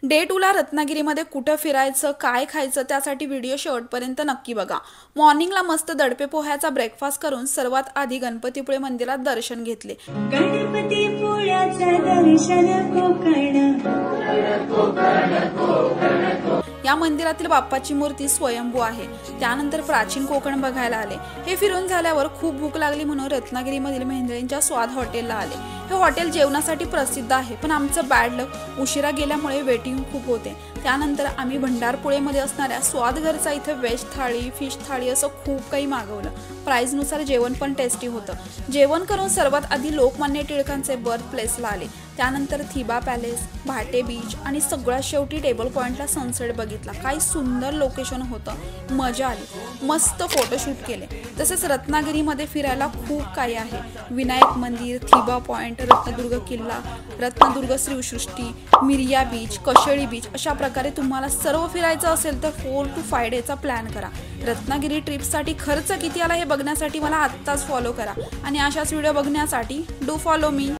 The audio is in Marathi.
डे 2 ला रत्नागिरीमध्ये कुठं फिरायचं, काय खायचं त्यासाठी व्हिडिओ शेवटपर्यंत नक्की बघा। मॉर्निंगला मस्त दडपे पोह्याचा ब्रेकफास्ट करून सर्वात आधी गणपतीपुळे मंदिरात दर्शन घेतले। गणपतीपुळ्याचं दर्शन या मंदिरातील बाप्पाची मूर्ती स्वयंभू आहे। त्यानंतर प्राचीन कोकण बघायला आले। हे फिरून झाल्यावर खूप भूक लागली म्हणून रत्नागिरीमधील मेंढऱ्यांच्या स्वाद हॉटेलला आले। हे हॉटेल जेवणासाठी प्रसिद्ध आहे, पण आमचं बॅड लक उशिरा गेल्यामुळे वेटिंग खूप होते। त्यानंतर आम्ही भंडारपुळेमध्ये असणाऱ्या स्वादघरचा इथे वेज थाळी, फिश थाळी असं खूप काही मागवलं। प्राइस नुसार जेवण पण टेस्टी होतं। जेवण करून सर्वात आधी लोकमान्य टिळकांचे बर्थ प्लेसला आले। त्यानंतर थिबा पॅलेस, भाटे बीच आणि सगळ्यात शेवटी टेबल पॉइंटला सनसेट बघितला। काही सुंदर लोकेशन होतं, मजा आली। मस्त फोटोशूट केले। तसेच रत्नागिरीमध्ये फिरायला खूप काही आहे। विनायक मंदिर, थिबा पॉइंट, रत्नदुर्ग किल्ला, रत्नदुर्ग श्रीसृष्टी, मिरिया बीच, कशेळी बीच अशा प्रकारे तुम्हाला सर्व फिरायचं असेल तर 4 to 5 डेचा प्लॅन करा। रत्नागिरी ट्रिपसाठी खर्च किती आला हे बघण्यासाठी मला आत्ताच फॉलो करा आणि अशाच व्हिडिओ बघण्यासाठी डू फॉलो मी।